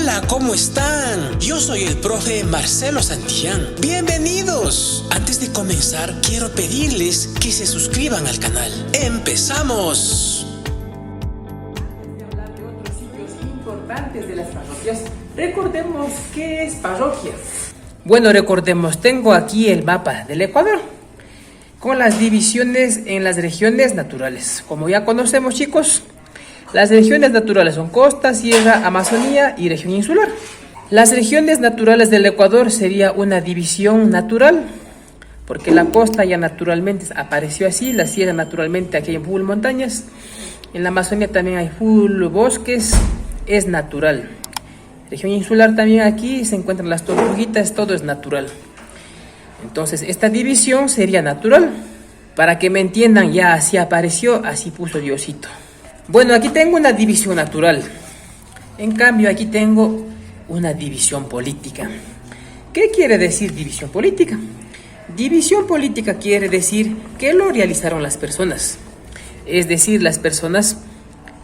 Hola, ¿cómo están? Yo soy el profe Marcelo Santillán. ¡Bienvenidos! Antes de comenzar, quiero pedirles que se suscriban al canal. ¡Empezamos! Antes de hablar de otros sitios importantes de las parroquias, recordemos qué es parroquia. Bueno, recordemos, tengo aquí el mapa del Ecuador con las divisiones en las regiones naturales. Como ya conocemos, chicos, las regiones naturales son costa, sierra, Amazonía y región insular. Las regiones naturales del Ecuador sería una división natural, porque la costa ya naturalmente apareció así, la sierra naturalmente aquí hay full montañas, en la Amazonía también hay full bosques, es natural. Región insular también aquí se encuentran las tortuguitas, todo es natural. Entonces esta división sería natural. Para que me entiendan, ya así apareció, así puso Diosito. Bueno, aquí tengo una división natural. En cambio, aquí tengo una división política. ¿Qué quiere decir división política? División política quiere decir que lo realizaron las personas. Es decir, las personas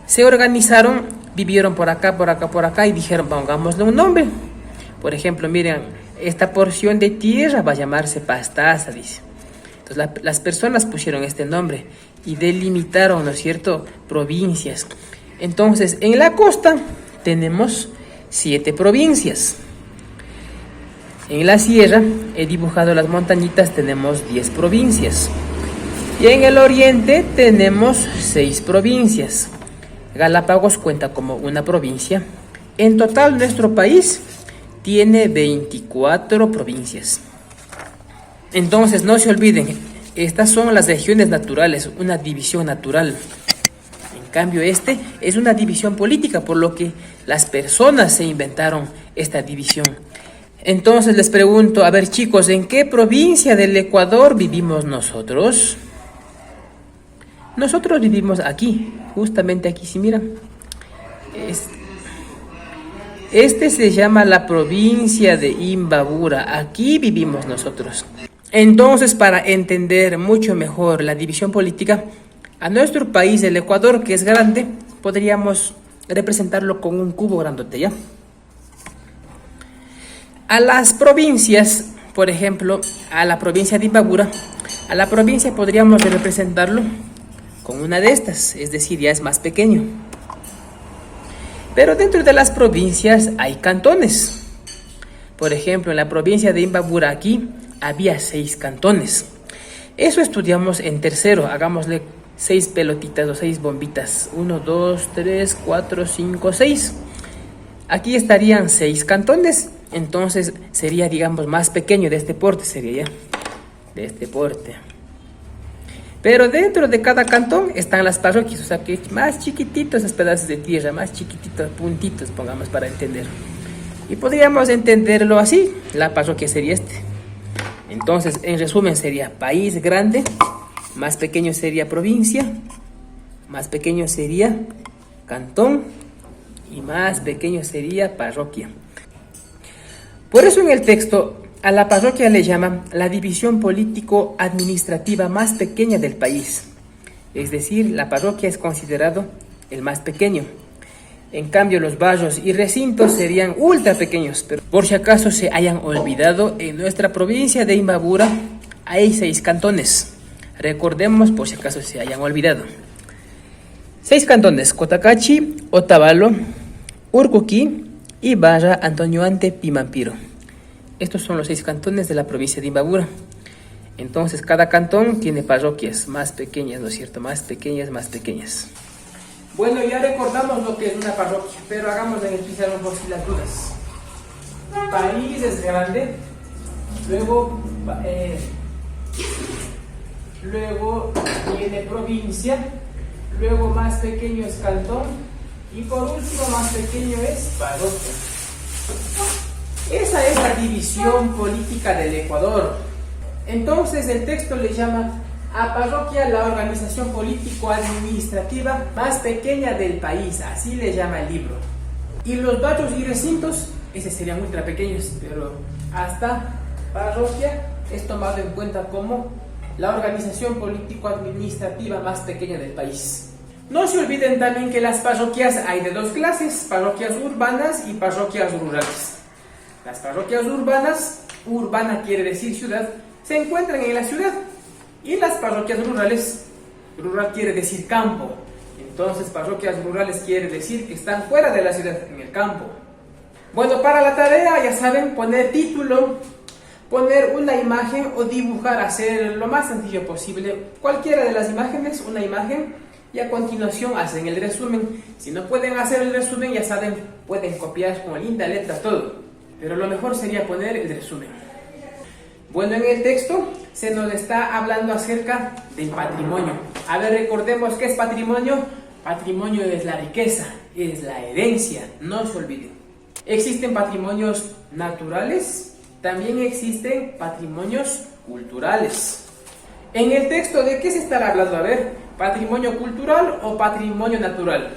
se organizaron, vivieron por acá, por acá, por acá y dijeron, pongámosle un nombre. Por ejemplo, miren, esta porción de tierra va a llamarse Pastaza, dice. Entonces las personas pusieron este nombre y delimitaron, ¿no es cierto?, provincias. Entonces, en la costa tenemos 7 provincias. En la sierra, he dibujado las montañitas, tenemos 10 provincias. Y en el oriente tenemos 6 provincias. Galápagos cuenta como una provincia. En total, nuestro país tiene 24 provincias. Entonces, no se olviden, estas son las regiones naturales, una división natural. En cambio, este es una división política, por lo que las personas se inventaron esta división. Entonces, les pregunto, a ver chicos, ¿en qué provincia del Ecuador vivimos nosotros? Nosotros vivimos aquí, justamente aquí, si miran. Este se llama la provincia de Imbabura, aquí vivimos nosotros. Entonces, para entender mucho mejor la división política, a nuestro país, el Ecuador, que es grande, podríamos representarlo con un cubo grandote, ¿ya? A las provincias, por ejemplo, a la provincia de Imbabura, a la provincia podríamos representarlo con una de estas, es decir, ya es más pequeño. Pero dentro de las provincias hay cantones. Por ejemplo, en la provincia de Imbabura aquí había 6 cantones. Eso estudiamos en tercero. Hagámosle 6 pelotitas o 6 bombitas. 1, 2, 3, 4, 5, 6. Aquí estarían 6 cantones. Entonces sería, digamos, más pequeño, de este porte sería ya. De este porte. Pero dentro de cada cantón están las parroquias, o sea que más chiquititos esos pedazos de tierra, más chiquititos, puntitos, pongamos para entender. Y podríamos entenderlo así, la parroquia sería este. Entonces, en resumen, sería país grande, más pequeño sería provincia, más pequeño sería cantón y más pequeño sería parroquia. Por eso en el texto, a la parroquia le llaman la división político-administrativa más pequeña del país. Es decir, la parroquia es considerado el más pequeño. En cambio, los barrios y recintos serían ultra pequeños. Pero por si acaso se hayan olvidado, en nuestra provincia de Imbabura hay 6 cantones. Recordemos por si acaso se hayan olvidado. 6 cantones: Cotacachi, Otavalo, Urcuquí, Ibarra, Antonioante, Pimampiro. Estos son los 6 cantones de la provincia de Imbabura. Entonces, cada cantón tiene parroquias más pequeñas, ¿no es cierto? Más pequeñas, más pequeñas. Bueno, ya recordamos lo que es una parroquia, pero hagamos en el pizarrón por si las dudas. País es grande, luego viene provincia, luego más pequeño es cantón y por último más pequeño es parroquia. Esa es la división política del Ecuador. Entonces el texto le llama a parroquia la organización político-administrativa más pequeña del país, así le llama el libro. Y los barrios y recintos, esos serían ultra pequeños, pero hasta parroquia es tomado en cuenta como la organización político-administrativa más pequeña del país. No se olviden también que las parroquias hay de dos clases, parroquias urbanas y parroquias rurales. Las parroquias urbanas, urbana quiere decir ciudad, se encuentran en la ciudad. Y las parroquias rurales, rural quiere decir campo. Entonces parroquias rurales quiere decir que están fuera de la ciudad, en el campo. Bueno, para la tarea ya saben, poner título, poner una imagen o dibujar, hacer lo más sencillo posible. Cualquiera de las imágenes, una imagen, y a continuación hacen el resumen. Si no pueden hacer el resumen, ya saben, pueden copiar con linda letra todo. Pero lo mejor sería poner el resumen. Bueno, en el texto se nos está hablando acerca del patrimonio. A ver, recordemos qué es patrimonio. Patrimonio es la riqueza, es la herencia, no se olviden. Existen patrimonios naturales, también existen patrimonios culturales. En el texto, ¿de qué se estará hablando? A ver, ¿patrimonio cultural o patrimonio natural?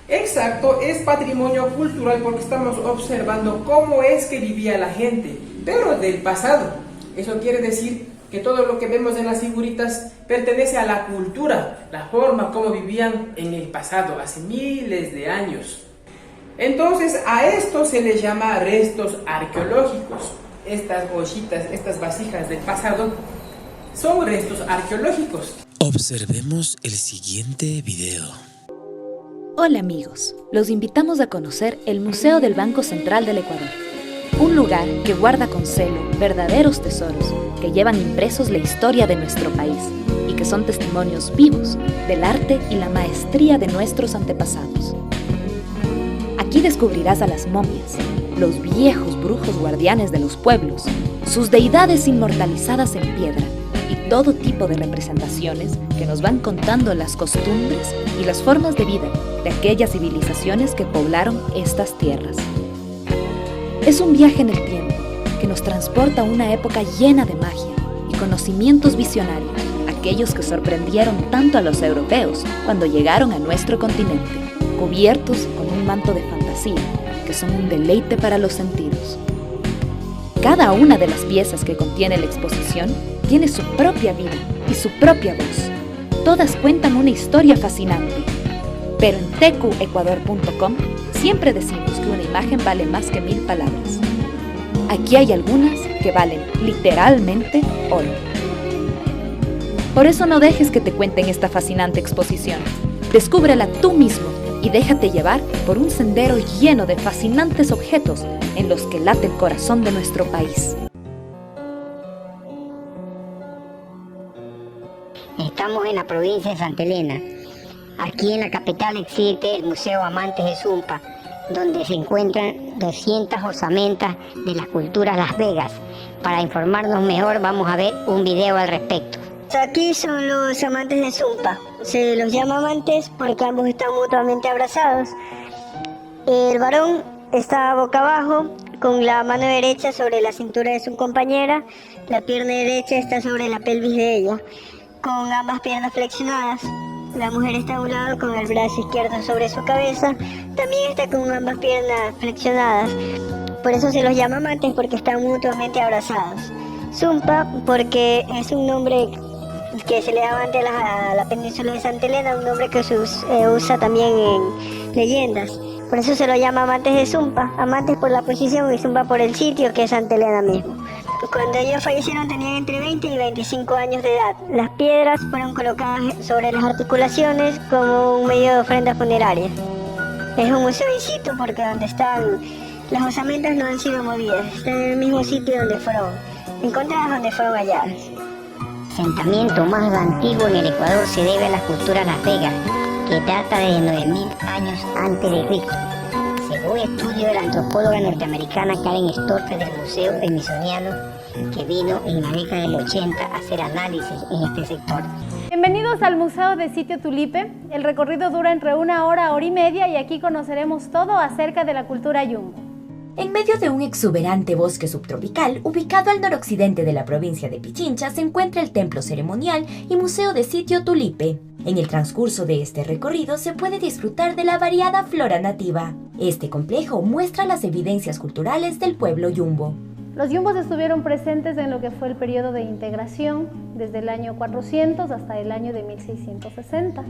Exacto, es patrimonio cultural porque estamos observando cómo es que vivía la gente, pero del pasado. Eso quiere decir que todo lo que vemos en las figuritas pertenece a la cultura, la forma como vivían en el pasado, hace miles de años. Entonces a esto se les llama restos arqueológicos. Estas ollitas, estas vasijas del pasado son restos arqueológicos. Observemos el siguiente video. Hola amigos, los invitamos a conocer el Museo del Banco Central del Ecuador. Un lugar que guarda con celo verdaderos tesoros que llevan impresos la historia de nuestro país y que son testimonios vivos del arte y la maestría de nuestros antepasados. Aquí descubrirás a las momias, los viejos brujos guardianes de los pueblos, sus deidades inmortalizadas en piedra y todo tipo de representaciones que nos van contando las costumbres y las formas de vida de aquellas civilizaciones que poblaron estas tierras. Es un viaje en el tiempo que nos transporta a una época llena de magia y conocimientos visionarios, aquellos que sorprendieron tanto a los europeos cuando llegaron a nuestro continente, cubiertos con un manto de fantasía que son un deleite para los sentidos. Cada una de las piezas que contiene la exposición tiene su propia vida y su propia voz. Todas cuentan una historia fascinante. Pero en tcuecuador.com siempre decimos que una imagen vale más que 1000 palabras. Aquí hay algunas que valen literalmente oro. Por eso no dejes que te cuenten esta fascinante exposición. Descúbrela tú mismo y déjate llevar por un sendero lleno de fascinantes objetos en los que late el corazón de nuestro país. Estamos en la provincia de Santa Elena. Aquí en la capital existe el Museo Amantes de Sumpa, donde se encuentran 200 osamentas de las culturas Las Vegas. Para informarnos mejor vamos a ver un video al respecto. Aquí son los amantes de Sumpa. Se los llama amantes porque ambos están mutuamente abrazados. El varón está boca abajo, con la mano derecha sobre la cintura de su compañera. La pierna derecha está sobre la pelvis de ella, con ambas piernas flexionadas. La mujer está a un lado con el brazo izquierdo sobre su cabeza. También está con ambas piernas flexionadas. Por eso se los llama amantes, porque están mutuamente abrazados. Sumpa porque es un nombre que se le daba antes a la península de Santa Elena, un nombre que se usa también en leyendas. Por eso se lo llama amantes de Sumpa. Amantes por la posición y Sumpa por el sitio, que es Santa Elena mismo. Cuando ellos fallecieron tenían entre 20 y 25 años de edad. Las piedras fueron colocadas sobre las articulaciones como un medio de ofrenda funeraria. Es un museo in situ porque donde están las osamentas no han sido movidas. Están en el mismo sitio donde fueron encontradas, donde fueron halladas. El asentamiento más antiguo en el Ecuador se debe a la cultura Las Vegas, que data de 9000 años antes de Cristo. Según estudio de la antropóloga norteamericana Karen Storter del Museo Smithsoniano, que vino en la década del 80 a hacer análisis en este sector. Bienvenidos al Museo de Sitio Tulipe. El recorrido dura entre 1 hora a 1 hora y media y aquí conoceremos todo acerca de la cultura yumbo. En medio de un exuberante bosque subtropical, ubicado al noroccidente de la provincia de Pichincha, se encuentra el templo ceremonial y museo de Sitio Tulipe. En el transcurso de este recorrido se puede disfrutar de la variada flora nativa. Este complejo muestra las evidencias culturales del pueblo yumbo. Los yumbos estuvieron presentes en lo que fue el periodo de integración, desde el año 400 hasta el año de 1660.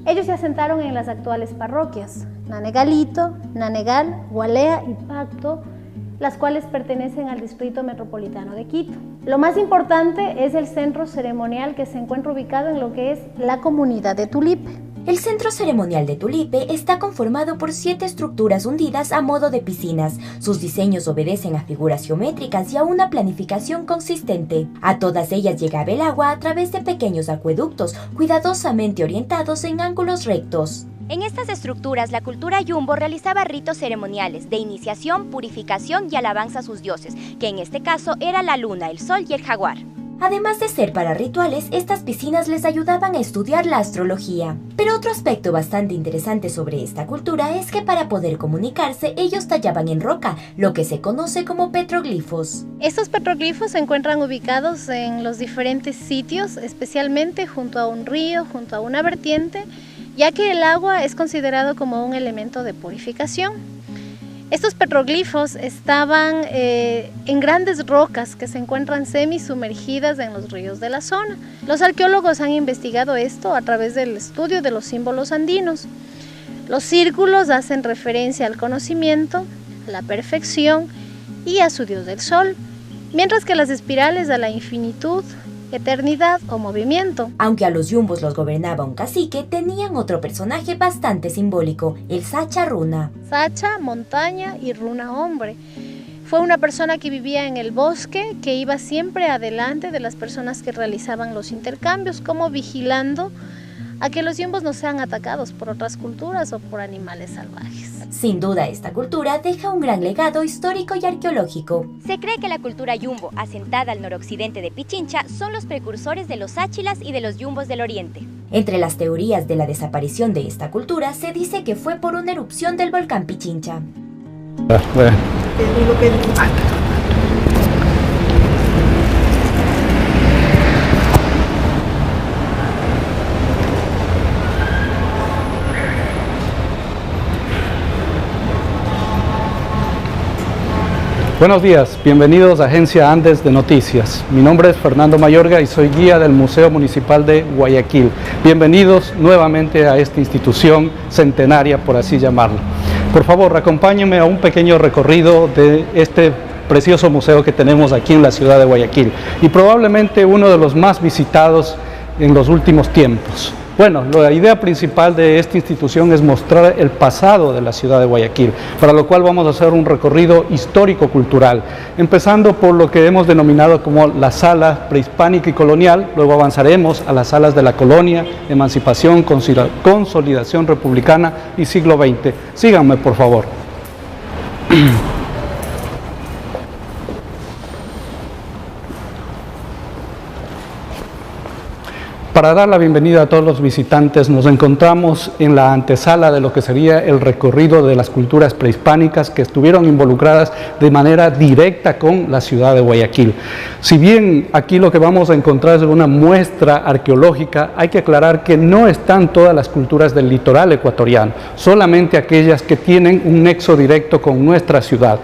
Ellos se asentaron en las actuales parroquias Nanegalito, Nanegal, Gualea y Pacto, las cuales pertenecen al Distrito Metropolitano de Quito. Lo más importante es el centro ceremonial que se encuentra ubicado en lo que es la comunidad de Tulipe. El centro ceremonial de Tulipe está conformado por 7 estructuras hundidas a modo de piscinas. Sus diseños obedecen a figuras geométricas y a una planificación consistente. A todas ellas llegaba el agua a través de pequeños acueductos, cuidadosamente orientados en ángulos rectos. En estas estructuras, la cultura yumbo realizaba ritos ceremoniales de iniciación, purificación y alabanza a sus dioses, que en este caso era la luna, el sol y el jaguar. Además de ser para rituales, estas piscinas les ayudaban a estudiar la astrología. Pero otro aspecto bastante interesante sobre esta cultura es que para poder comunicarse, ellos tallaban en roca, lo que se conoce como petroglifos. Estos petroglifos se encuentran ubicados en los diferentes sitios, especialmente junto a un río, junto a una vertiente, ya que el agua es considerado como un elemento de purificación. Estos petroglifos estaban en grandes rocas que se encuentran semisumergidas en los ríos de la zona. Los arqueólogos han investigado esto a través del estudio de los símbolos andinos. Los círculos hacen referencia al conocimiento, a la perfección y a su dios del sol, mientras que las espirales a la infinitud, eternidad o movimiento. Aunque a los yumbos los gobernaba un cacique, tenían otro personaje bastante simbólico, el Sacha Runa. Sacha, montaña, y Runa, hombre. Fue una persona que vivía en el bosque, que iba siempre adelante de las personas que realizaban los intercambios, como vigilando a que los yumbos no sean atacados por otras culturas o por animales salvajes. Sin duda, esta cultura deja un gran legado histórico y arqueológico. Se cree que la cultura yumbo, asentada al noroccidente de Pichincha, son los precursores de los áchilas y de los yumbos del oriente. Entre las teorías de la desaparición de esta cultura, se dice que fue por una erupción del volcán Pichincha. Buenos días, bienvenidos a Agencia Andes de Noticias. Mi nombre es Fernando Mayorga y soy guía del Museo Municipal de Guayaquil. Bienvenidos nuevamente a esta institución centenaria, por así llamarlo. Por favor, acompáñenme a un pequeño recorrido de este precioso museo que tenemos aquí en la ciudad de Guayaquil y probablemente uno de los más visitados en los últimos tiempos. Bueno, la idea principal de esta institución es mostrar el pasado de la ciudad de Guayaquil, para lo cual vamos a hacer un recorrido histórico-cultural, empezando por lo que hemos denominado como la sala prehispánica y colonial, luego avanzaremos a las salas de la colonia, emancipación, consolidación republicana y siglo XX. Síganme, por favor. Para dar la bienvenida a todos los visitantes, nos encontramos en la antesala de lo que sería el recorrido de las culturas prehispánicas que estuvieron involucradas de manera directa con la ciudad de Guayaquil. Si bien aquí lo que vamos a encontrar es una muestra arqueológica, hay que aclarar que no están todas las culturas del litoral ecuatoriano, solamente aquellas que tienen un nexo directo con nuestra ciudad.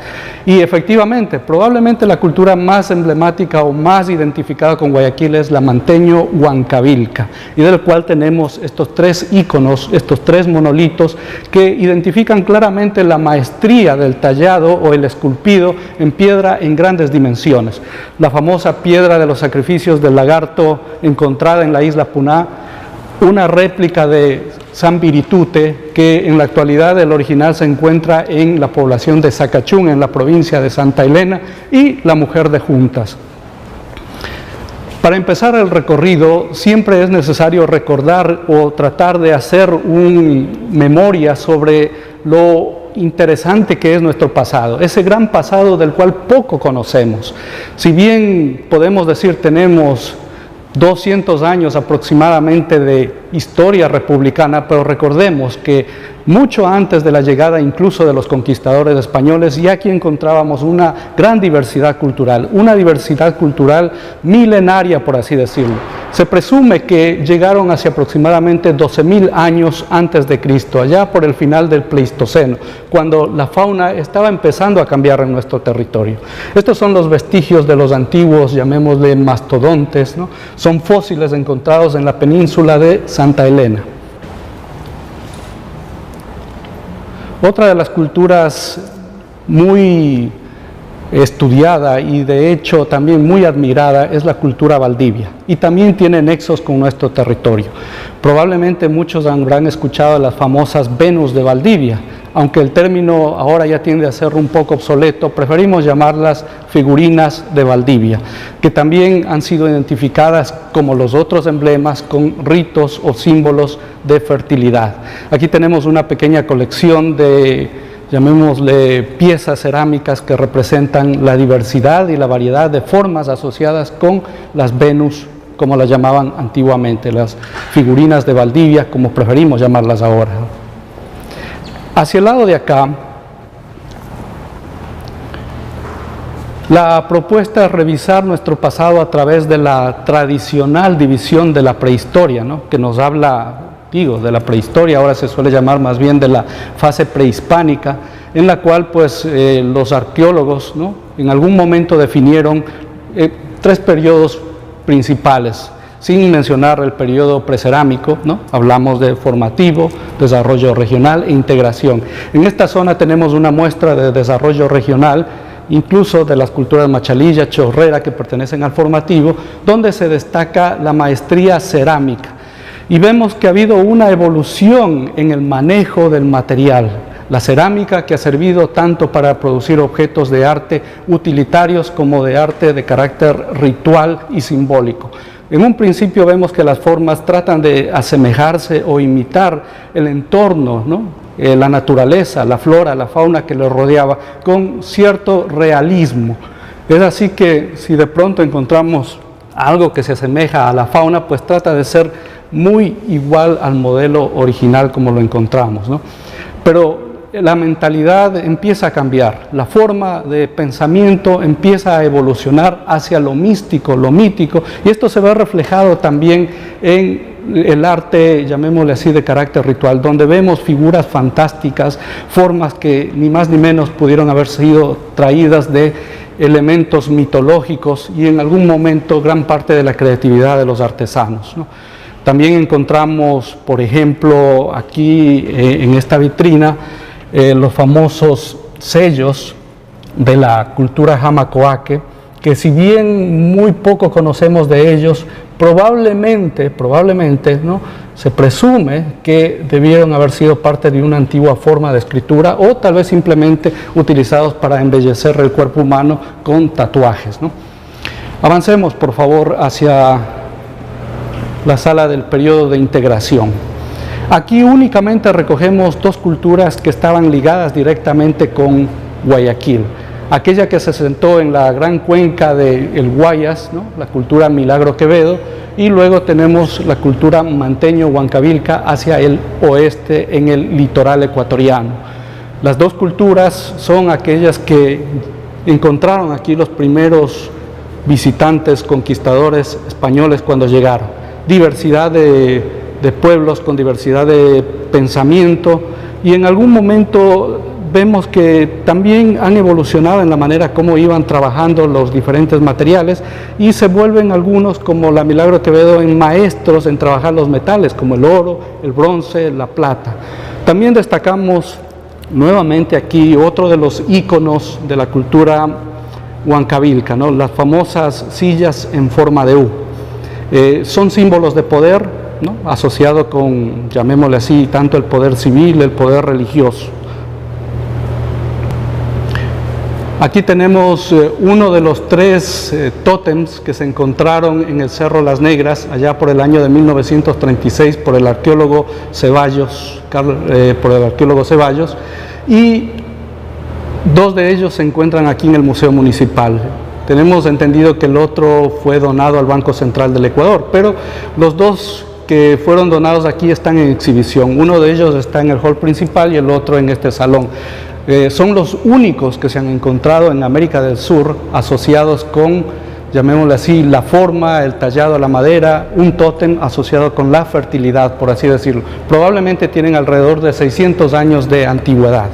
Y efectivamente, probablemente la cultura más emblemática o más identificada con Guayaquil es la manteño-huancabil, y del cual tenemos estos 3 íconos, estos 3 monolitos que identifican claramente la maestría del tallado o el esculpido en piedra en grandes dimensiones. La famosa piedra de los sacrificios del lagarto encontrada en la isla Puná, una réplica de San Viritute que en la actualidad el original se encuentra en la población de Zacachún, en la provincia de Santa Elena, y la mujer de Juntas. Para empezar el recorrido, siempre es necesario recordar o tratar de hacer una memoria sobre lo interesante que es nuestro pasado, ese gran pasado del cual poco conocemos. Si bien podemos decir tenemos 200 años aproximadamente de historia republicana, pero recordemos que mucho antes de la llegada incluso de los conquistadores españoles, ya aquí encontrábamos una gran diversidad cultural, milenaria, por así decirlo. Se presume que llegaron hacia aproximadamente 12.000 años antes de Cristo, allá por el final del Pleistoceno, cuando la fauna estaba empezando a cambiar en nuestro territorio. Estos son los vestigios de los antiguos, llamémosle mastodontes, ¿no? Son fósiles encontrados en la península de Santa Elena. Otra de las culturas muy estudiada y de hecho también muy admirada es la cultura Valdivia, y también tiene nexos con nuestro territorio. Probablemente muchos habrán escuchado las famosas Venus de Valdivia, aunque el término ahora ya tiende a ser un poco obsoleto, preferimos llamarlas figurinas de Valdivia, que también han sido identificadas como los otros emblemas con ritos o símbolos de fertilidad. Aquí tenemos una pequeña colección de, llamémosle, piezas cerámicas que representan la diversidad y la variedad de formas asociadas con las Venus, como las llamaban antiguamente, las figurinas de Valdivia, como preferimos llamarlas ahora. Hacia el lado de acá, la propuesta es revisar nuestro pasado a través de la tradicional división de la prehistoria, ¿no? Que nos habla, de la prehistoria, ahora se suele llamar más bien de la fase prehispánica, en la cual pues los arqueólogos, ¿no?, en algún momento definieron 3 periodos principales, sin mencionar el periodo precerámico, ¿no? Hablamos de formativo, desarrollo regional e integración. En esta zona tenemos una muestra de desarrollo regional, incluso de las culturas Machalilla, Chorrera, que pertenecen al formativo, donde se destaca la maestría cerámica. Y vemos que ha habido una evolución en el manejo del material. La cerámica, que ha servido tanto para producir objetos de arte utilitarios como de arte de carácter ritual y simbólico. En un principio vemos que las formas tratan de asemejarse o imitar el entorno, ¿no?, la naturaleza, la flora, la fauna que le rodeaba, con cierto realismo. Es así que si de pronto encontramos algo que se asemeja a la fauna, pues trata de ser muy igual al modelo original como lo encontramos, ¿no? Pero la mentalidad empieza a cambiar, la forma de pensamiento empieza a evolucionar hacia lo místico, lo mítico, y esto se ve reflejado también en el arte, llamémosle así, de carácter ritual, donde vemos figuras fantásticas, formas que ni más ni menos pudieron haber sido traídas de elementos mitológicos y en algún momento gran parte de la creatividad de los artesanos, ¿no? También encontramos, por ejemplo, aquí en esta vitrina, los famosos sellos de la cultura Jamacoaque, que si bien muy poco conocemos de ellos, probablemente, ¿no?, se presume que debieron haber sido parte de una antigua forma de escritura o tal vez simplemente utilizados para embellecer el cuerpo humano con tatuajes, ¿no? Avancemos, por favor, hacia la sala del periodo de integración. Aquí únicamente recogemos 2 culturas que estaban ligadas directamente con Guayaquil. Aquella que se sentó en la gran cuenca del Guayas, ¿no?, la cultura Milagro Quevedo, y luego tenemos la cultura Manteño-Huancavilca hacia el oeste en el litoral ecuatoriano. Las 2 culturas son aquellas que encontraron aquí los primeros visitantes conquistadores españoles cuando llegaron. Diversidad de pueblos con diversidad de pensamiento, y en algún momento vemos que también han evolucionado en la manera como iban trabajando los diferentes materiales y se vuelven algunos, como la Milagro Quevedo, en maestros en trabajar los metales como el oro, el bronce, la plata. También destacamos nuevamente aquí otro de los íconos de la cultura huancavilca, ¿no?, las famosas sillas en forma de U. Son símbolos de poder, ¿no?, asociado con, llamémosle así, tanto el poder civil, el poder religioso. Aquí tenemos uno de los 3 tótems que se encontraron en el Cerro Las Negras, allá por el año de 1936, por el arqueólogo Ceballos, y 2 de ellos se encuentran aquí en el Museo Municipal. Tenemos entendido que el otro fue donado al Banco Central del Ecuador, pero los 2 que fueron donados aquí están en exhibición. Uno de ellos está en el hall principal y el otro en este salón. Son los únicos que se han encontrado en América del Sur asociados con, llamémosle así, la forma, el tallado a la madera, un tótem asociado con la fertilidad, por así decirlo. Probablemente tienen alrededor de 600 años de antigüedad.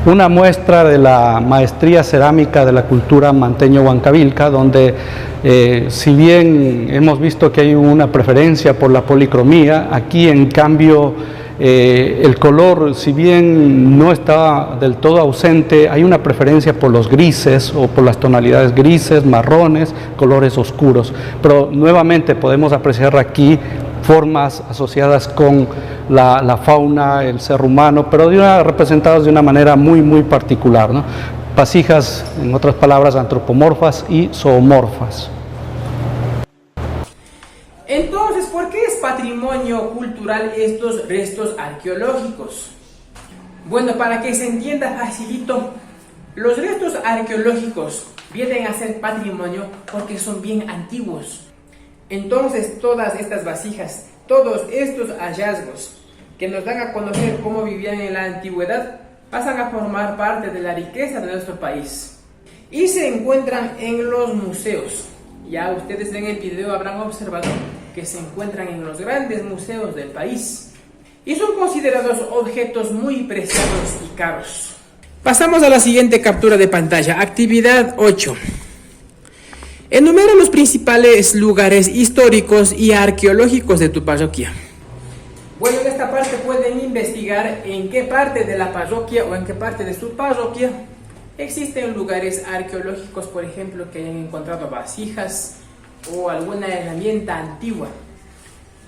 Una muestra de la maestría cerámica de la cultura manteño-huancavilca, donde si bien hemos visto que hay una preferencia por la policromía, aquí en cambio El color, si bien no está del todo ausente, hay una preferencia por los grises o por las tonalidades grises, marrones, colores oscuros. Pero nuevamente podemos apreciar aquí formas asociadas con la fauna, el ser humano, pero representadas de una manera muy particular, ¿no? Vasijas, en otras palabras, antropomorfas y zoomorfas. Entonces, ¿por qué es patrimonio cultural estos restos arqueológicos? Bueno, para que se entienda facilito, los restos arqueológicos vienen a ser patrimonio porque son bien antiguos. Entonces, todas estas vasijas, todos estos hallazgos que nos dan a conocer cómo vivían en la antigüedad, pasan a formar parte de la riqueza de nuestro país y se encuentran en los museos. Ya ustedes en el video habrán observado que se encuentran en los grandes museos del país y son considerados objetos muy preciados y caros. Pasamos a la siguiente captura de pantalla, actividad 8. Enumera los principales lugares históricos y arqueológicos de tu parroquia. Bueno, en esta parte pueden investigar en qué parte de la parroquia o en qué parte de su parroquia existen lugares arqueológicos, por ejemplo, que hayan encontrado vasijas o alguna herramienta antigua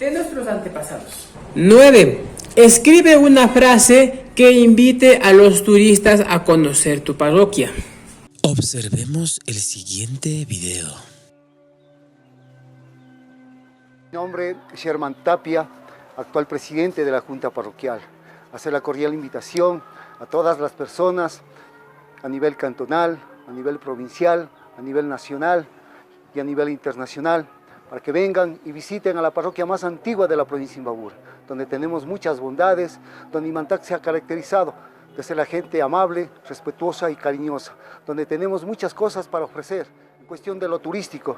de nuestros antepasados. 9. Escribe una frase que invite a los turistas a conocer tu parroquia. Observemos el siguiente video. Mi nombre es Sherman Tapia, actual presidente de la Junta Parroquial. Hacer la cordial invitación a todas las personas a nivel cantonal, a nivel provincial, a nivel nacional y a nivel internacional, para que vengan y visiten a la parroquia más antigua de la provincia de Imbabura, donde tenemos muchas bondades, donde Imantac se ha caracterizado de ser la gente amable, respetuosa y cariñosa, donde tenemos muchas cosas para ofrecer. En cuestión de lo turístico,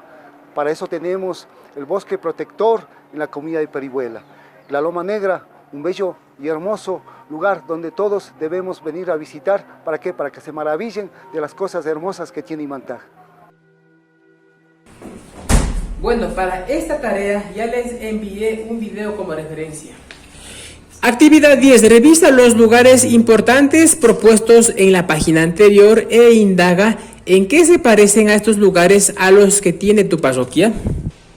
para eso tenemos el bosque protector en la comuna de Perihuela, la Loma Negra, un bello y hermoso lugar donde todos debemos venir a visitar. ¿Para qué? Para que se maravillen de las cosas hermosas que tiene Imantac. Bueno, para esta tarea ya les envié un video como referencia. Actividad 10. Revisa los lugares importantes propuestos en la página anterior e indaga en qué se parecen a estos lugares a los que tiene tu parroquia.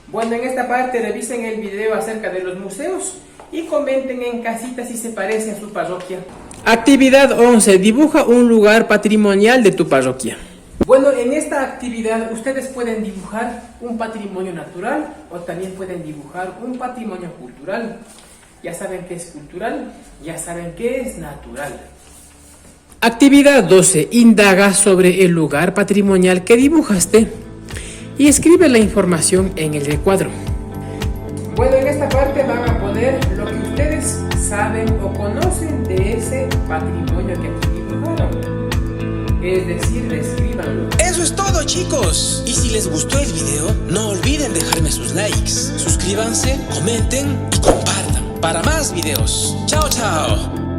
Bueno, en esta parte revisen el video acerca de los museos y comenten en casita si se parece a su parroquia. Actividad 11. Dibuja un lugar patrimonial de tu parroquia. Bueno, en esta actividad ustedes pueden dibujar un patrimonio natural o también pueden dibujar un patrimonio cultural. Ya saben qué es cultural, ya saben qué es natural. Actividad 12. Indaga sobre el lugar patrimonial que dibujaste y escribe la información en el recuadro. Bueno, en esta parte van a poner lo que ustedes saben o conocen de ese patrimonio que aquí dibujaron. Es decir, descríbanlo. Eso es todo, chicos. Y si les gustó el video, no olviden dejarme sus likes. Suscríbanse, comenten y compartan para más videos. Chao, chao.